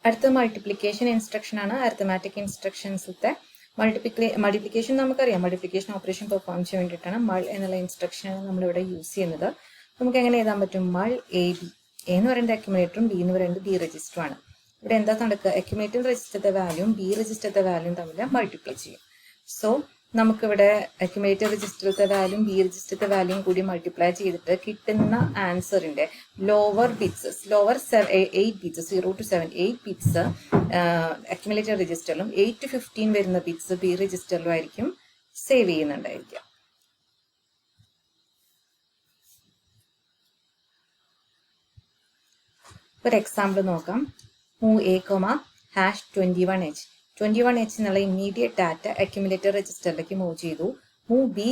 അടുത്ത multiplication instruction ആണ്. Arithmetic ഇൻസ്ട്രക്ഷൻസിലത്തെ multiplication നമുക്കറിയാം. മൾട്ടിപ്ലിക്കേഷൻ ഓപ്പറേഷൻ പെർഫോം ചെയ്യാൻ വേണ്ടിയിട്ടാണ് മൾ എന്നുള്ള ഇൻസ്ട്രക്ഷനാണ് നമ്മളിവിടെ യൂസ് ചെയ്യുന്നത്. നമുക്ക് എങ്ങനെ എഴുതാൻ പറ്റും? മൾ എ ബി. എ എന്ന് പറയുന്നത് അക്യുമുലേറ്ററും ബി എന്ന് പറയുന്നത് ബി രജിസ്റ്ററുമാണ്. ഇവിടെ എന്താ നടക്കുക? അക്യുമുലേറ്റർ രജിസ്റ്ററിന്റെ വാല്യൂം ബി രജിസ്റ്ററിന്റെ വാല്യൂം തമ്മിൽ മൾട്ടിപ്ലൈ ചെയ്യും. സോ നമുക്കിവിടെ അക്യുമുലേറ്റർ രജിസ്റ്ററിലത്തെ വാല്യൂം ബി രജിസ്റ്ററിലത്തെ വാല്യൂം കൂടി മൾട്ടിപ്ലൈ ചെയ്തിട്ട് കിട്ടുന്ന ആൻസറിന്റെ lower bits 8 bits 0 to 7 8 bits accumulator രജിസ്റ്ററിലും 8 to 15 വരുന്ന ബിറ്റ്സ് ബി രജിസ്റ്ററിലും ആയിരിക്കും സേവ് ചെയ്യുന്നുണ്ടായിരിക്കുക. ഒരു എക്സാമ്പിൾ നോക്കാം. Move A hash 21H 21H എന്നുള്ള ഇമ്മീഡിയറ്റ് ഡാറ്റ അക്യുമുലേറ്റർ രജിസ്റ്ററിലേക്ക് മൂവ് ചെയ്തു. Move B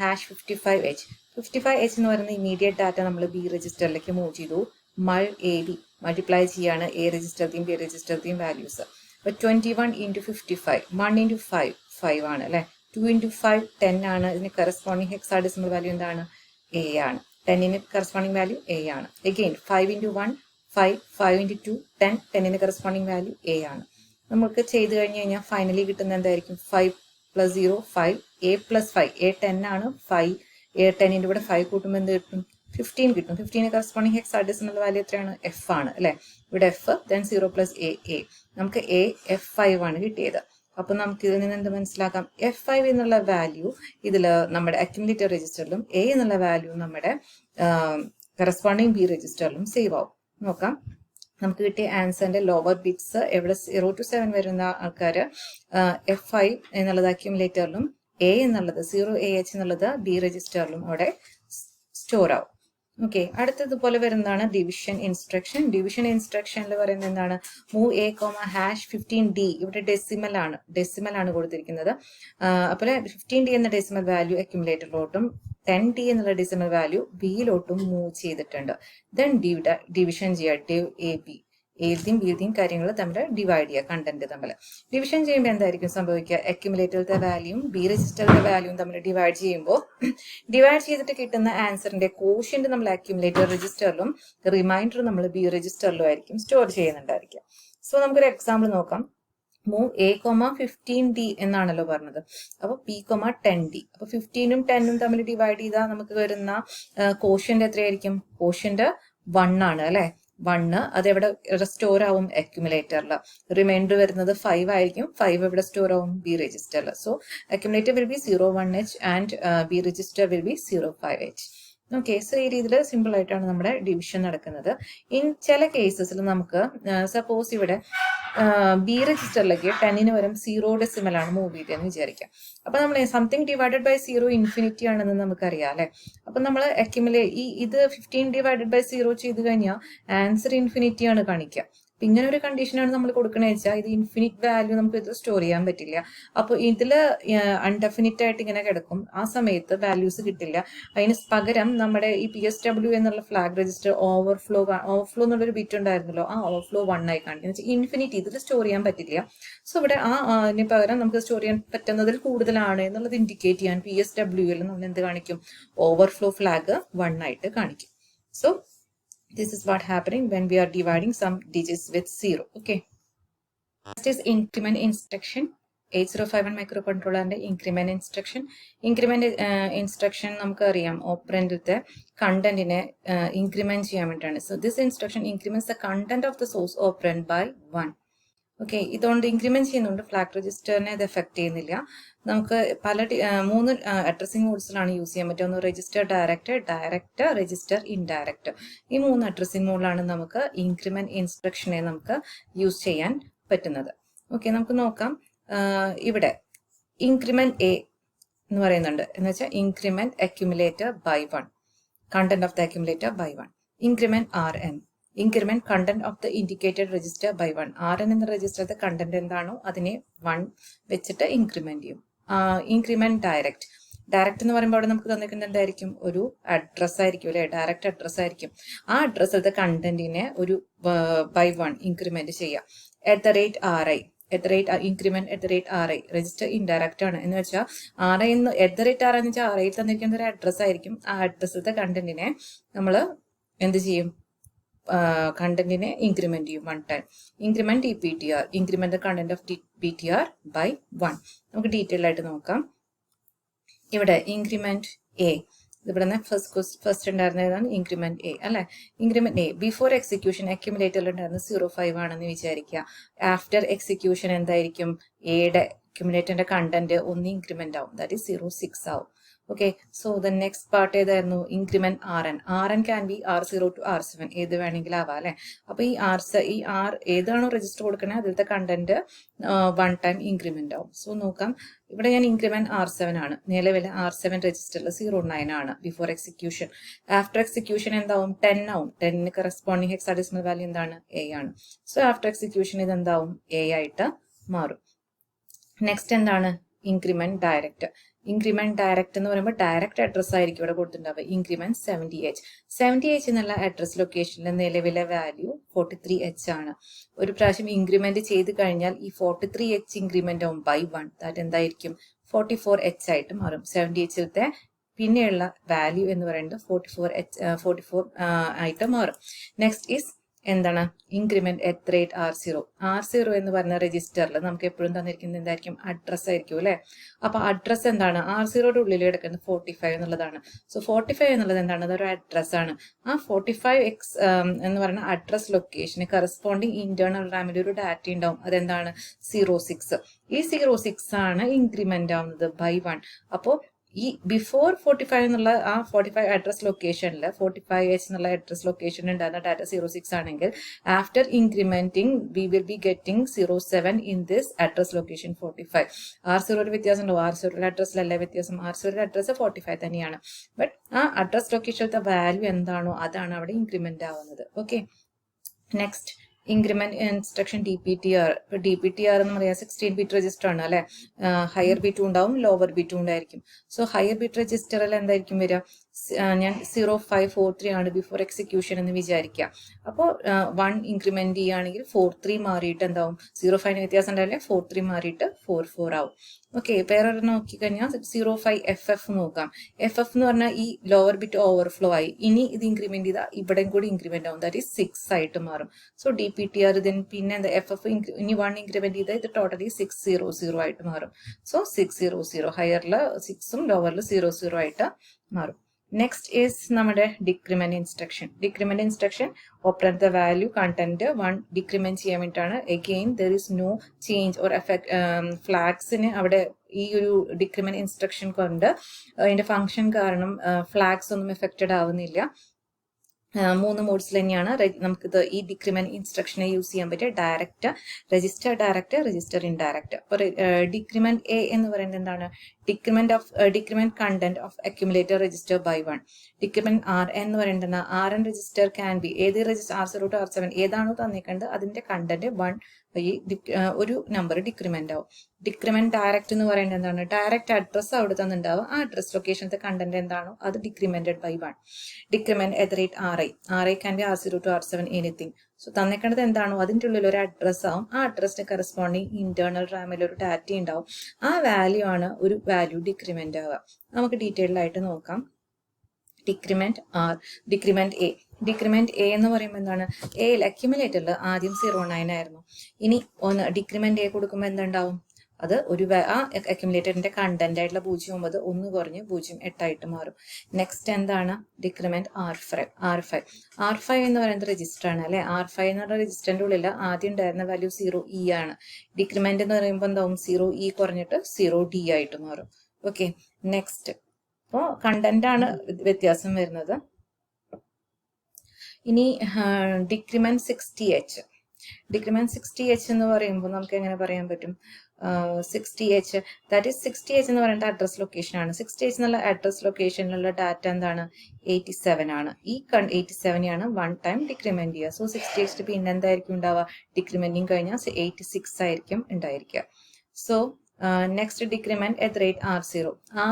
hash 55H 55H എന്ന് പറയുന്ന ഇമ്മീഡിയറ്റ് ഡാറ്റ നമ്മൾ ബി രജിസ്റ്ററിലേക്ക് മൂവ് ചെയ്തു. മൾ എ ബി മൾട്ടിപ്ലൈ ചെയ്യാണ് എ രജിസ്റ്ററിന്റെയും ബി രജിസ്റ്ററിന്റെയും വാല്യൂസ്. അപ്പൊ 21 into 55 1 into 5 5 ആണ് അല്ലെ. 2 into 5 10 ആണ്. ഇതിന് കറസ്പോണ്ടിങ് ഹെക്സാഡെസിമൽ വാല്യൂ എന്താണ്? എ ആണ്. 10ന് കറസ്പോണ്ടിങ് വാല്യൂ എ ആണ്. അഗെയിൻ 5 into 1 5 5 into 2 10 10ന് കറസ്പോണ്ടിങ് വാല്യൂ എ ആണ്. നമുക്ക് ചെയ്ത് കഴിഞ്ഞ് കഴിഞ്ഞാൽ ഫൈനലി കിട്ടുന്ന എന്തായിരിക്കും? 5 plus 0 5 a plus 5 a 10 ആണ്. 5 a 10ന്റെ കൂടെ 5 കൂട്ടുമ്പോൾ എന്ത് കിട്ടും? 15 കിട്ടും. 15ന് കറസ്പോണ്ടിങ് ഹെക്സാഡെസിമൽ വാല്യൂ എത്രയാണ്? എഫ് ആണ് അല്ലെ. ഇവിടെ എഫ് then 0 plus a നമുക്ക് a f5 ആണ് കിട്ടിയത്. അപ്പൊ നമുക്ക് ഇതിൽ നിന്ന് എന്ത് മനസ്സിലാക്കാം? F5 എന്നുള്ള വാല്യൂ ഇതില് നമ്മുടെ അക്യുമുലേറ്റർ രജിസ്റ്ററിലും എ എന്നുള്ള വാല്യൂ നമ്മുടെ കറസ്പോണ്ടിങ് ബി രജിസ്റ്ററിലും സേവ് ആവും. നോക്കാം. നമുക്ക് കിട്ടിയ ആൻസറിന്റെ ലോവർ ബിറ്റ്സ് എവിടെ 0 to 7 വരുന്ന ആൾക്കാർ F5 എന്നുള്ളത് അക്യുമുലേറ്ററിലും എ എന്നുള്ളത് 0AH എന്നുള്ളത് ബി രജിസ്റ്ററിലും അവിടെ സ്റ്റോർ ആവും. ഓക്കെ, അടുത്തതുപോലെ വരുന്നതാണ് ഡിവിഷൻ ഇൻസ്ട്രക്ഷൻ. ഡിവിഷൻ ഇൻസ്ട്രക്ഷനിൽ പറയുന്നത് എന്താണ്? Move A hash 15D. ഇവിടെ ഡെസിമൽ ആണ് കൊടുത്തിരിക്കുന്നത്. അപ്പോൾ 15D എന്ന ഡെസിമൽ വാല്യൂ അക്യുമുലേറ്ററിലോട്ടും 10D എന്നുള്ള ഡെസിമൽ വാല്യൂ ബിയിലോട്ടും മൂവ് ചെയ്തിട്ടുണ്ട്. ദെൻ ഡിവിഷൻ ചെയ്യുക. ഡിവ് എ ബി. എഴുതിയും ബിയുടെയും കാര്യങ്ങൾ തമ്മിൽ ഡിവൈഡ് ചെയ്യുക. കണ്ടന്റ് തമ്മിൽ ഡിവിഷൻ ചെയ്യുമ്പോൾ എന്തായിരിക്കും സംഭവിക്കുക? അക്യുമുലേറ്ററിലത്തെ വാല്യൂം ബി രജിസ്റ്ററിലെ വാല്യൂം തമ്മിൽ ഡിവൈഡ് ചെയ്യുമ്പോൾ ഡിവൈഡ് ചെയ്തിട്ട് കിട്ടുന്ന ആൻസറിന്റെ കോഷ്യന്റ് നമ്മൾ അക്യുമുലേറ്റർ രജിസ്റ്ററിലും റിമൈൻഡർ നമ്മൾ ബി രജിസ്റ്ററിലും ആയിരിക്കും സ്റ്റോർ ചെയ്യുന്നുണ്ടായിരിക്കുക. സോ നമുക്കൊരു എക്സാമ്പിൾ നോക്കാം. മൂവ് എ 15D എന്നാണല്ലോ പറഞ്ഞത്. അപ്പൊ പി 10D. അപ്പൊ 15ഉം 10ഉം തമ്മിൽ ഡിവൈഡ് ചെയ്താൽ നമുക്ക് വരുന്ന കോഷ്യന്റ് എത്രയായിരിക്കും? കോഷ്യന്റ് 1 ആണ് അല്ലെ. 1 അതെവിടെ സ്റ്റോർ ആവും? അക്യുമുലേറ്ററിൽ. റിമൈൻഡർ വരുന്നത് 5 ആയിരിക്കും. 5 എവിടെ സ്റ്റോർ ആവും? ബി രജിസ്റ്ററിൽ. So accumulator will be 01H and B register will be 05H. Okay, so ഈ രീതിയിൽ സിമ്പിൾ ആയിട്ടാണ് നമ്മുടെ ഡിവിഷൻ നടക്കുന്നത്. ഇൻ ചില കേസസിൽ നമുക്ക് സപ്പോസ് ഇവിടെ ബി രജിസ്റ്ററിലേക്ക് 10ന് പകരം 0 ഡെസിമൽ ആണ് മൂവ് ചെയ്തതെന്ന് വിചാരിക്കാം. അപ്പൊ നമ്മൾ സംതിങ് ഡിവൈഡഡ് ബൈ 0 ഇൻഫിനിറ്റി ആണെന്ന് നമുക്കറിയാം അല്ലെ. അപ്പൊ നമ്മൾ ഇത് 15 ഡിവൈഡഡ് ബൈ 0 ചെയ്ത് കഴിഞ്ഞാൽ ആൻസർ ഇൻഫിനിറ്റി ആണ് കാണിക്കുക. അപ്പൊ ഇങ്ങനെ ഒരു കണ്ടീഷനാണ് നമ്മൾ കൊടുക്കണ വെച്ചാൽ ഇത് ഇൻഫിനിറ്റ് വാല്യൂ നമുക്ക് ഇത് സ്റ്റോർ ചെയ്യാൻ പറ്റില്ല. അപ്പോൾ ഇതില് അൺഡെഫിനിറ്റ് ആയിട്ട് ഇങ്ങനെ കിടക്കും. ആ സമയത്ത് വാല്യൂസ് കിട്ടില്ല. അതിന് പകരം നമ്മുടെ ഈ PSW എന്നുള്ള ഫ്ലാഗ് രജിസ്റ്റർ ഓവർഫ്ലോ എന്നുള്ളൊരു ബിറ്റ് ഉണ്ടായിരുന്നല്ലോ, ആ ഓവർഫ്ലോ 1 ആയി കാണിക്കുന്നത്. ഇൻഫിനിറ്റി ഇതിൽ സ്റ്റോർ ചെയ്യാൻ പറ്റില്ല. സോ ഇവിടെ അതിന് പകരം നമുക്ക് സ്റ്റോർ ചെയ്യാൻ പറ്റുന്നതിൽ കൂടുതലാണ് എന്നുള്ളത് ഇൻഡിക്കേറ്റ് ചെയ്യാൻ PSW നമ്മൾ എന്ത് കാണിക്കും? ഓവർഫ്ലോ ഫ്ലാഗ് 1 ആയിട്ട് കാണിക്കും. So this is what happening when we are dividing some digits with 0. Okay. Next is increment instruction. 8051 microcontroller increment instruction. Increment instruction നമുക്ക് അറിയാം ഓപ്പറൻഡിലത്തെ കണ്ടന്റിനെ ഇൻക്രിമെന്റ് ചെയ്യാൻ വേണ്ടിയിട്ടാണ്. So this instruction increments the content of the source operand by 1. Okay, ഇതുകൊണ്ട് increment ചെയ്യുന്നുണ്ട്. Flag രജിസ്റ്ററിനെ അത് effect ചെയ്യുന്നില്ല. നമുക്ക് 3 addressing മോഡ്സിലാണ് use ചെയ്യാൻ പറ്റുക. ഒന്ന് രജിസ്റ്റർ ഡയറക്റ്റ്, രജിസ്റ്റർ ഇൻഡയറക്റ്റ്. ഈ 3 അഡ്രസ്സിംഗ് മോഡിലാണ് നമുക്ക് ഇൻക്രിമെന്റ് ഇൻസ്ട്രക്ഷനെ നമുക്ക് യൂസ് ചെയ്യാൻ പറ്റുന്നത്. ഓക്കെ, നമുക്ക് നോക്കാം. ഇവിടെ ഇൻക്രിമെന്റ് എ എന്ന് പറയുന്നുണ്ട്. എന്ന് വെച്ചാൽ increment accumulator by 1, content of the accumulator by 1. Increment RN, increment content of the indicated register by 1. RN എന്ന രജിസ്റ്ററിന്റെ കണ്ടന്റ് എന്താണോ അതിനെ 1 വെച്ചിട്ട് ഇൻക്രിമെന്റ് ചെയ്യും. ഇൻക്രിമെന്റ് ഡയറക്റ്റ് എന്ന് പറയുമ്പോൾ അവിടെ നമുക്ക് തന്നിരിക്കുന്നത് എന്തായിരിക്കും? ഒരു അഡ്രസ് ആയിരിക്കും അല്ലെ, ഡയറക്റ്റ് അഡ്രസ് ആയിരിക്കും. ആ അഡ്രസ്സിലത്തെ കണ്ടന്റിനെ ഒരു ബൈ 1 ഇൻക്രിമെന്റ് ചെയ്യാം. @RI increment @RI register indirect ആണ്. എന്ന് വെച്ചാൽ RI എന്ന് @RI എന്ന് വെച്ചാൽ RI തന്നിരിക്കുന്ന ഒരു അഡ്രസ് ആയിരിക്കും. ആ അഡ്രസ്സിലത്തെ കണ്ടന്റിനെ നമ്മൾ എന്ത് ചെയ്യും? കണ്ടന്റിനെ ഇൻക്രിമെന്റ് ചെയ്യും 1 time. Increment DPTR, increment the content of DPTR by 1. നമുക്ക് ഡീറ്റെയിൽ ആയിട്ട് നോക്കാം. ഇവിടെ ഇൻക്രിമെന്റ് എ, ഇവിടെ നിന്ന് ഫസ്റ്റ് ഉണ്ടായിരുന്നതാണ് ഇൻക്രിമെന്റ് എ അല്ലെ. ഇൻക്രിമെന്റ് എ ബിഫോർ എക്സിക്യൂഷൻ അക്യുമുലേറ്ററിൽ ഉണ്ടായിരുന്നത് 0.5 ആണെന്ന് വിചാരിക്കുക. ആഫ്റ്റർ എക്സിക്യൂഷൻ എന്തായിരിക്കും, എയുടെ അക്യുമുലേറ്ററിന്റെ കണ്ടന്റ് ഒന്ന് ഇൻക്രിമെന്റ് ആവും, ദാറ്റ് ഈസ് 0.6 ആവും. Okay, so the next part ഏതായിരുന്നു, increment RN can be R0 to R7, ഏത് വേണമെങ്കിലും ആവാം അല്ലെ. അപ്പൊ ഈ R ഏതാണോ രജിസ്റ്റർ കൊടുക്കണേ അതിലത്തെ കണ്ടന്റ് 1 ടൈം ഇൻക്രിമെന്റ് ആവും. സോ നോക്കാം, ഇവിടെ ഞാൻ ഇൻക്രിമെന്റ് R7 ആണ്, നിലവിലെ R7 രജിസ്റ്ററിൽ 0.9 ആണ് ബിഫോർ എക്സിക്യൂഷൻ. ആഫ്റ്റർ എക്സിക്യൂഷൻ എന്താവും, 10 ആവും. 10 കറസ്പോണ്ടിങ് ഹെക്സാഡെസിമൽ വാല്യൂ എന്താണ്, A ആണ്. സോ ആഫ്റ്റർ എക്സിക്യൂഷൻ ഇത് എന്താവും, A ആയിട്ട് മാറും. നെക്സ്റ്റ് എന്താണ്, ഇൻക്രിമെന്റ് ഡയറക്റ്റ്. ഇൻക്രിമെന്റ് ഡയറക്റ്റ് എന്ന് പറയുമ്പോൾ ഡയറക്റ്റ് അഡ്രസ് ആയിരിക്കും ഇവിടെ കൊടുത്തിട്ടുണ്ടാവുക. ഇൻക്രിമെന്റ് 70H എന്നുള്ള അഡ്രസ് ലൊക്കേഷനിലെ നിലവിലെ വാല്യൂ 43H ആണ്. ഒരു പ്രാവശ്യം ഇൻക്രിമെന്റ് ചെയ്ത് കഴിഞ്ഞാൽ ഈ 43H ഇൻക്രിമെന്റ് ആവും by 1, ദാറ്റ് എന്തായിരിക്കും 44H ആയിട്ട് മാറും. 70Hത്തെ പിന്നെയുള്ള വാല്യൂ എന്ന് പറയുന്നത് 44 ആയിട്ട് മാറും. നെക്സ്റ്റ് ഈസ് എന്താണ്, ഇൻക്രിമെന്റ് അറ്റ് റേറ്റ് R0 എന്ന് പറഞ്ഞ രജിസ്റ്ററിൽ നമുക്ക് എപ്പോഴും തന്നിരിക്കുന്നത് എന്തായിരിക്കും, അഡ്രസ് ആയിരിക്കും അല്ലെ. അപ്പൊ അഡ്രസ് എന്താണ്, R0യുടെ ഉള്ളിൽ കിടക്കുന്നത് 45 എന്നുള്ളതാണ്. സോ 45 എന്നുള്ളത് എന്താണ്, അതൊരു അഡ്രസ് ആണ്. ആ 45X എന്ന് പറയുന്ന അഡ്രസ് ലൊക്കേഷന് കറസ്പോണ്ടിങ് ഇന്റേണൽ റാമിൽ ഒരു ഡാറ്റ ഉണ്ടാവും, അതെന്താണ് 06. ഈ 06 ആണ് ഇൻക്രിമെന്റ് ആവുന്നത് by 1. അപ്പോൾ ഈ ബിഫോർ 45 എന്നുള്ള ആ 45 അഡ്രസ് ലൊക്കേഷനിൽ 45H എന്നുള്ള അഡ്രസ് ലൊക്കേഷൻ ഉണ്ടായിരുന്ന ഡാറ്റ 06 ആണെങ്കിൽ after incrementing we will be getting 07 in this address location 45. R0 വ്യത്യാസം ഉണ്ടോ, R0 അഡ്രസ്സിലല്ലേ വ്യത്യാസം, R0 അഡ്രസ് 45 തന്നെയാണ്. ബട്ട് ആ അഡ്രസ് ലൊക്കേഷനിലത്തെ വാല്യൂ എന്താണോ അതാണ് അവിടെ ഇൻക്രിമെന്റ് ആവുന്നത്. Okay, next increment instruction DPTR. DPTR എന്ന് പറയാം 16 ബിറ്റ് രജിസ്റ്റർ ആണ് അല്ലെ. ഹയർ ബിറ്റും ഉണ്ടാവും ലോവർ ബിറ്റും ഉണ്ടായിരിക്കും. സോ ഹയർ ബിറ്റ് രജിസ്റ്ററിൽ എന്തായിരിക്കും വരിക, ഞാൻ 0543 ആണ് ബിഫോർ എക്സിക്യൂഷൻ എന്ന് വിചാരിക്കുക. അപ്പോൾ 1 ഇൻക്രിമെന്റ് ചെയ്യുകയാണെങ്കിൽ 43 മാറിയിട്ട് എന്താവും, 05 വ്യത്യാസം ഉണ്ടാവില്ലേ, 43 മാറിയിട്ട് 44 ആവും. ഓക്കെ, വേറെ നോക്കിക്കഴിഞ്ഞാൽ 05FF നോക്കാം. FF എന്ന് പറഞ്ഞാൽ ഈ ലോവർ ബിറ്റ് ഓവർഫ്ലോ ആയി, ഇനി ഇത് ഇൻക്രിമെന്റ് ചെയ്താൽ ഇവിടെയും കൂടി ഇൻക്രിമെന്റ് ആവും, ദാറ്റ് ഈസ് 6 ആയിട്ട് മാറും. സോ DPTR പിന്നെ എന്താ, FF ഇനി 1 ഇൻക്രിമെന്റ് ചെയ്താൽ ഇത് ടോട്ടലി 600 ആയിട്ട് മാറും. സോ 600 ഹയറിൽ 6ഉം ലോവറിൽ 00 ആയിട്ട് മാറും. നെക്സ്റ്റ് ഈസ് നമ്മുടെ decrement instruction. Decrement instruction operate the value content 1 decrement ചെയ്യാൻ വേണ്ടിയിട്ടാണ്. Again there is no change or effect. ഫ്ലാഗ്സിന് അവിടെ ഈ ഒരു ഡിക്രിമെന്റ് ഇൻസ്ട്രക്ഷൻ കൊണ്ട് അതിന്റെ ഫംഗ്ഷൻ കാരണം ഫ്ലാഗ്സ് ഒന്നും എഫക്റ്റഡ് ആവുന്നില്ല. 3 മോഡ്സിൽ തന്നെയാണ് നമുക്കിത് ഈ ഡിക്രിമെന്റ് ഇൻസ്ട്രക്ഷനെ യൂസ് ചെയ്യാൻ പറ്റിയ ഡയറക്റ്റ്, രജിസ്റ്റർ ഇൻഡയറക്റ്റ്. അപ്പോൾ ഡിക്രിമെന്റ് എ എന്ന് പറയുന്നത് എന്താണ്, decrement content of accumulator register by 1. Decrement R എന്ന് പറയുന്നത് RN രജിസ്റ്റർ ക്യാൻ ബി, ഏത് രജിസ്റ്റർ R0 to R7 ഏതാണോ തന്നിട്ടുണ്ട് അതിന്റെ കണ്ടന്റ് 1 ഒരു നമ്പർ ഡിക്രിമെന്റ് ആവും. ഡിക്രിമെന്റ് ഡയറക്റ്റ് എന്ന് പറയുന്നത് എന്താണ്, ഡയറക്റ്റ് അഡ്രസ് അവിടെ തന്നിട്ടുണ്ടാവും, ആ അഡ്രസ് ലൊക്കേഷനത്തെ കണ്ടന്റ് എന്താണോ അത് decremented by 1. Decrement at rate RI can be R0 to R7 anything. So തന്നിക്കേണ്ടത് എന്താണോ അതിൻ്റെ ഉള്ളിൽ ഒരു അഡ്രസ് ആവും, ആ അഡ്രസ്സിന് കറസ്പോണ്ടിങ് ഇന്റേണൽ റാമിൽ ഒരു ഡാറ്റ ഉണ്ടാവും, ആ വാല്യൂ ആണ് ഒരു വാല്യൂ ഡിക്രിമെന്റ് ആവുക. നമുക്ക് ഡീറ്റെയിൽഡ് ആയിട്ട് നോക്കാം. ഡിക്രിമെന്റ് എ എന്ന് പറയുമ്പോൾ എന്താണ്, എയിൽ അക്യുമുലേറ്ററിൽ ആദ്യം 09 ആയിരുന്നു. ഇനി ഡിക്രിമെന്റ് എ കൊടുക്കുമ്പോൾ എന്തുണ്ടാവും, അത് ഒരു ആ അക്യുമുലേറ്ററിന്റെ കണ്ടന്റ് ആയിട്ടുള്ള 0.9 1 കുറഞ്ഞ് 0.8 ആയിട്ട് മാറും. നെക്സ്റ്റ് എന്താണ്, ഡിക്രിമെന്റ് R5 എന്ന് പറയുന്നത് രജിസ്റ്റർ ആണ് അല്ലെ. R5 എന്ന് പറയുന്ന രജിസ്റ്ററിന്റെ ഉള്ളിൽ ആദ്യം ഉണ്ടായിരുന്ന വാല്യൂ 0E ആണ്. ഡിക്രിമെന്റ് എന്ന് പറയുമ്പോൾ എന്താവും, 0E കുറഞ്ഞിട്ട് 0D ആയിട്ട് മാറും. ഓക്കെ, നെക്സ്റ്റ് അപ്പോൾ കണ്ടന്റ് ആണ് വ്യത്യാസം വരുന്നത്. ഇനി ഡിക്രിമെന്റ് 60H എന്ന് പറയുമ്പോൾ നമുക്ക് എങ്ങനെ പറയാൻ പറ്റും, 60H ദാറ്റ് ഈസ് 60H എന്ന് പറയുന്നത് അഡ്രസ് ലൊക്കേഷൻ ആണ്. 60H എന്നുള്ള അഡ്രസ് ലൊക്കേഷനിലുള്ള ഡാറ്റ എന്താണ്, 87 ആണ്. ഈ 87 ആണ് 1 ടൈം ഡിക്രിമെന്റ് ചെയ്യുക. സോ 60H പിന്നെ എന്തായിരിക്കും ഉണ്ടാവുക, ഡിക്രിമെന്റിങ് കഴിഞ്ഞാൽ 86 ആയിരിക്കും ഉണ്ടായിരിക്കുക. So next decrement at rate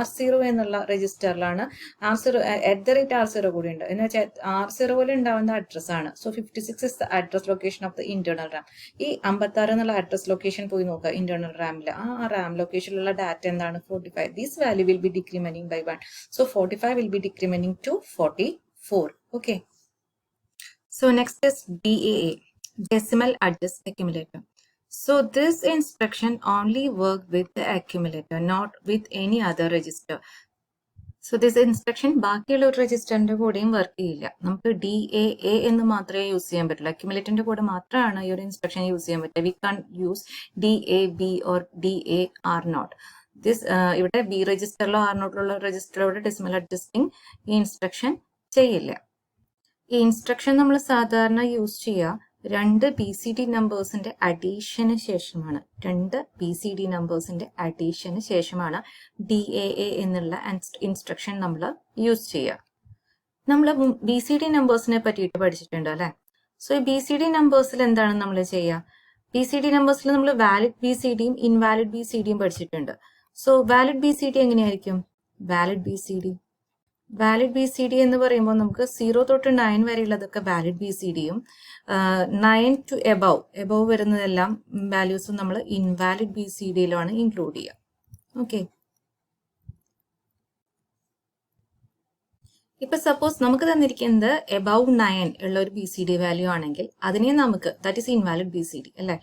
R0 എന്നുള്ള രജിസ്റ്ററിലാണ് R0 കൂടി ഉണ്ട് എന്ന് വെച്ചാൽ R0 ഉണ്ടാവുന്ന അഡ്രസ് ആണ്. So 56 is the address location of the internal Ram. ഈ 56 എന്നുള്ള അഡ്രസ് ലൊക്കേഷൻ പോയി നോക്കുക ഇന്റേണൽ റാമിൽ, ആ റാം ലൊക്കേഷനിലുള്ള ഡാറ്റ എന്താണ് 45. This value will be decrementing by 1. So 45 will be decrementing to 44. Okay, So next is DAA, decimal address accumulator. So this instruction only work with the accumulator, not with any other register. So this instruction ബാക്കിയുള്ള ഒരു രജിസ്റ്ററിന്റെ കൂടെയും work ചെയ്യില്ല. നമുക്ക് DAA എന്ന് മാത്രമേ use ചെയ്യാൻ പറ്റുള്ളൂ. അക്യുമുലേറ്ററിന്റെ കൂടെ മാത്രമാണ് ഈ ഒരു ഇൻസ്ട്രക്ഷൻ യൂസ് ചെയ്യാൻ പറ്റുക. We can use DAB or DAR0. This ഇവിടെ ബി രജിസ്റ്ററിലോ R0 രജിസ്റ്ററിലൂടെ ഡെസിമൽ അഡ്ജസ്റ്റിംഗ് ഈ ഇൻസ്ട്രക്ഷൻ ചെയ്യില്ല. ഈ ഇൻസ്ട്രക്ഷൻ നമ്മൾ സാധാരണ യൂസ് ചെയ്യുക രണ്ട് BCD നമ്പേഴ്സിന്റെ അഡീഷന് ശേഷമാണ്. DAA എന്നുള്ള ഇൻസ്ട്രക്ഷൻ നമ്മൾ യൂസ് ചെയ്യുക. നമ്മൾ BCD നമ്പേഴ്സിനെ പറ്റിയിട്ട് പഠിച്ചിട്ടുണ്ട് അല്ലെ. സോ ഈ BCD നമ്പേഴ്സിൽ എന്താണ് നമ്മൾ ചെയ്യുക? BCD നമ്പേഴ്സിൽ നമ്മൾ വാലിഡ് BCDയും ഇൻവാലിഡ് BCDയും പഠിച്ചിട്ടുണ്ട്. സോ വാലിഡ് BCD എങ്ങനെയായിരിക്കും? വാലിഡ് BCD എന്ന് പറയുമ്പോൾ നമുക്ക് 0 തൊട്ട് 9 വരെയുള്ളതൊക്കെ വാലിഡ് BCDയും 9 to എബവ് വരുന്നതെല്ലാം വാല്യൂസും നമ്മൾ ഇൻവാലിഡ് BCDയിലാണ് ഇൻക്ലൂഡ് ചെയ്യുക. ഓക്കെ, ഇപ്പൊ സപ്പോസ് നമുക്ക് തന്നിരിക്കുന്നത് എബവ് 9 ഉള്ള ഒരു BCD വാല്യൂ ആണെങ്കിൽ അതിനെ നമുക്ക്, ദാറ്റ് ഈസ് ഇൻവാലിഡ് BCD അല്ലെ,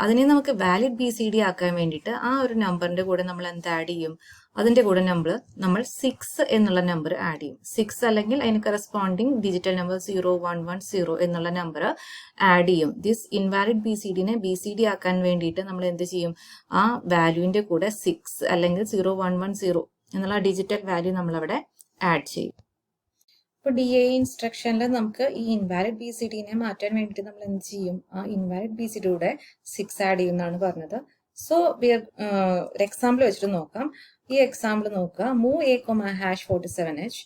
അതിനെ നമുക്ക് വാലിഡ് BCD ആക്കാൻ വേണ്ടിയിട്ട് ആ ഒരു നമ്പറിന്റെ കൂടെ നമ്മൾ എന്ത് ആഡ് ചെയ്യും? അതിന്റെ കൂടെ നമ്മൾ 6 എന്നുള്ള നമ്പർ ആഡ് ചെയ്യും. 6 അല്ലെങ്കിൽ അതിന് കറസ്പോണ്ടിങ് ഡിജിറ്റൽ നമ്പർ 0110 എന്നുള്ള നമ്പർ ആഡ് ചെയ്യും. ദിസ് ഇൻവാലിഡ് BCDനെ BCD ആക്കാൻ വേണ്ടിയിട്ട് നമ്മൾ എന്ത് ചെയ്യും? ആ വാല്യൂവിന്റെ കൂടെ 6 അല്ലെങ്കിൽ 0110 എന്നുള്ള ഡിജിറ്റൽ വാല്യൂ നമ്മൾ അവിടെ ആഡ് ചെയ്യും. ഇപ്പോൾ DAA ഇൻസ്ട്രക്ഷനിൽ നമുക്ക് ഈ ഇൻവാലിഡ് BCDനെ മാറ്റാൻ വേണ്ടിയിട്ട് നമ്മൾ എന്ത് ചെയ്യും? ആ ഇൻവാലിഡ് BCDയുടെ 6 ആഡ് ചെയ്യുമെന്നാണ് പറഞ്ഞത്. സോ ഒരു എക്സാമ്പിൾ വെച്ചിട്ട് നോക്കാം. ഈ എക്സാമ്പിൾ നോക്കുക. മൂവ് A, #47H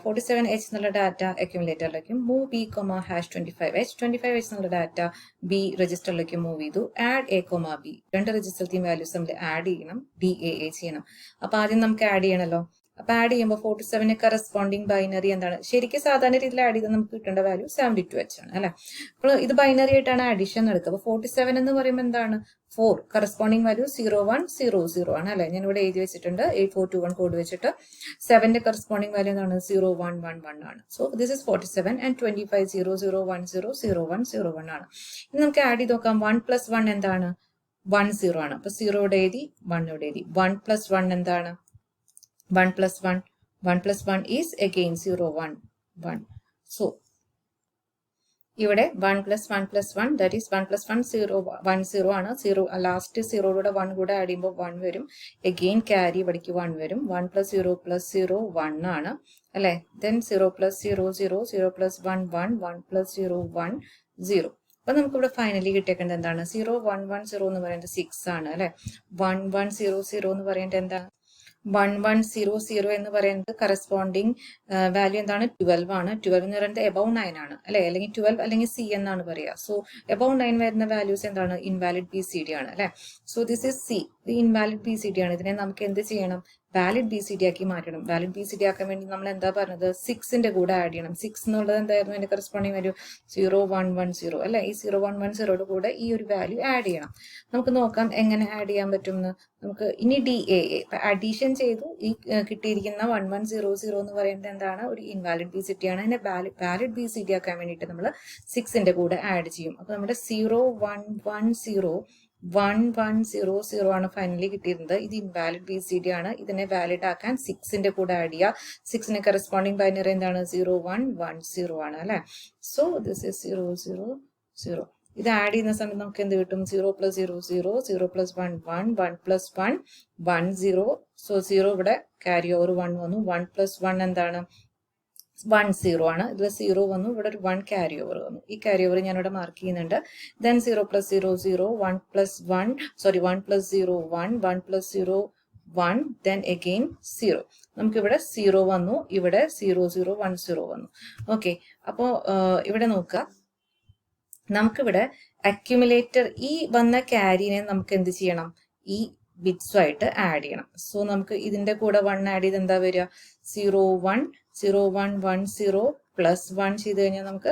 47H എന്നുള്ള data അക്യുമുലേറ്ററിലേക്കും move B, #25H 25H എന്നുള്ള ഡാറ്റ B രജിസ്റ്ററിലേക്ക് മൂവ് ചെയ്തു. ആഡ് A, B രണ്ട് രജിസ്റ്ററിലെയും വാല്യൂസ് നമ്മൾ ആഡ് ചെയ്യണം, DAA ചെയ്യണം. അപ്പൊ ആദ്യം നമുക്ക് ആഡ് ചെയ്യണമല്ലോ. അപ്പൊ ആഡ് ചെയ്യുമ്പോൾ 47 കറസ്പോണ്ടിങ് ബൈനറി എന്താണ്? ശരിക്കും സാധാരണ രീതിയിൽ ആഡ് ചെയ്താൽ നമുക്ക് കിട്ടേണ്ട വാല്യൂ 72H ആണ് അല്ലെ. അപ്പോൾ ഇത് ബൈനറി ആയിട്ടാണ് അഡീഷൻ നടക്കുക. അപ്പൊ 47 എന്ന് പറയുമ്പോൾ എന്താണ്? 4 കറസ്പോണ്ടിങ് വാല്യൂ 0100 ആണ് അല്ലെ. ഞാൻ ഇവിടെ എഴുതി വെച്ചിട്ടുണ്ട് 8421 കോഡ് വെച്ചിട്ട്. 7ന്റെ കറസ്പോണ്ടിങ് വാല്യൂ എന്താണ്? 0111 ആണ്. സോ ദിസ് ഇസ് 47 ആൻഡ് 2500100101 ആണ്. ഇനി നമുക്ക് ആഡ് ചെയ്ത് നോക്കാം. 1 + 1 എന്താണ്? 10 ആണ്. അപ്പൊ 0 ഇവിടെ എഴുതി, 1 ഇവിടെ എഴുതി. 1 + 1 എന്താണ്? 1 + 1. 1 + 1 is again 011. So ഇവിടെ 1 + 1 + 1 that is 1 + 1 0 ആണ്. 0 ലാസ്റ്റ് 0 1 കൂടെ ആഡ് ചെയ്യുമ്പോൾ 1 വരും. അഗെയിൻ ക്യാരി ഇവിടേക്ക് 1 വരും. 1 + 0 + 0 1 ആണ് അല്ലെ. ദെൻ 0 + 0 0 0 + 1 1 1 + 0 1 0. അപ്പൊ നമുക്ക് ഇവിടെ ഫൈനലി കിട്ടിയേക്കുന്നത് എന്താണ്? 0110 എന്ന് പറയുന്നത് 6 ആണ് അല്ലെ. 1100 എന്ന് പറയുന്നത് എന്താണ്? 1100 എന്ന് പറയുന്നത് കറസ്പോണ്ടിങ് വാല്യൂ എന്താണ്? 12 ആണ്. 12 എന്ന് പറയുന്നത് എബവ് 9 ആണ് അല്ലെ, അല്ലെങ്കിൽ 12 അല്ലെങ്കിൽ C എന്നാണ് പറയുക. സോ എബവ് 9 വരുന്ന വാല്യൂസ് എന്താണ്? ഇൻവാലിഡ് BCD ആണ് അല്ലെ. സോ ദിസ് ഇസ് C, ഇത് ഇൻവാലിഡ് BCD ആണ്. ഇതിനെ നമുക്ക് എന്ത് ചെയ്യണം? വാലിഡ് BCD ആക്കി മാറ്റണം. വാലിഡ് BCD ആക്കാൻ വേണ്ടി നമ്മൾ എന്താ പറഞ്ഞത്? 6ന്റെ കൂടെ ആഡ് ചെയ്യണം. 6 എന്നുള്ളത് എന്തായിരുന്നു? അതിന്റെ കറസ്പോണ്ടിങ് വാല്യൂ 0110 അല്ലെ. ഈ 0110യുടെ കൂടെ ഈ ഒരു വാല്യൂ ആഡ് ചെയ്യണം. നമുക്ക് നോക്കാം എങ്ങനെ ആഡ് ചെയ്യാൻ പറ്റുമെന്ന്. നമുക്ക് ഇനി DAA അഡീഷൻ ചെയ്തു. ഈ കിട്ടിയിരിക്കുന്ന 1100 എന്ന് പറയുന്നത് എന്താണ്? ഒരു ഇൻവാലിഡ് BCD ആണ്. അതിനെ വാലിഡ് BCD ആക്കാൻ വേണ്ടിയിട്ട് നമ്മൾ 6ന്റെ കൂടെ ആഡ് ചെയ്യും. അപ്പൊ നമ്മുടെ 0110 ആണ് ഫൈനലി കിട്ടിയിരുന്നത്. ഇത് ഇൻവാലിഡ് BCD ആണ്. ഇതിനെ വാലിഡ് ആക്കാൻ 6ന്റെ കൂടെ ആഡ് ചെയ്യുക. 6ന് കറസ്പോണ്ടിങ് ബൈനറി എന്താണ്? 0110 ആണ് അല്ലെ. So this is 000. ഇത് ആഡ് ചെയ്യുന്ന സമയത്ത് നമുക്ക് എന്ത് കിട്ടും? 0 + 0 0 0 + 1 1 1 + 1 1 0. സോ 0 ഇവിടെ ക്യാരി ഓവർ 1 വന്നു. 1 + 1 എന്താണ്? 10 ആണ്. ഇതിൽ 0 വന്നു. ഇവിടെ ഒരു 1 ക്യാരി ഓവർ വന്നു. ഈ ക്യാരി ഓവർ ഞാൻ ഇവിടെ മാർക്ക് ചെയ്യുന്നുണ്ട്. Then 0 + 0 0 1 + 1 0 1 1 + 0 1 then again 0. നമുക്ക് ഇവിടെ 0 വന്നു. ഇവിടെ 0010 വന്നു. ഓക്കെ, അപ്പോ ഇവിടെ നോക്കുക. നമുക്കിവിടെ അക്യുമുലേറ്റർ ഈ വന്ന ക്യാരിനെ നമുക്ക് എന്ത് ചെയ്യണം? ഈ ബിറ്റ്സുമായിട്ട് ആഡ് ചെയ്യണം. സോ നമുക്ക് ഇതിന്റെ കൂടെ 1 ആഡ് ചെയ്ത് എന്താ വരിക? 010110 + 1 ചെയ്ത് കഴിഞ്ഞാൽ നമുക്ക്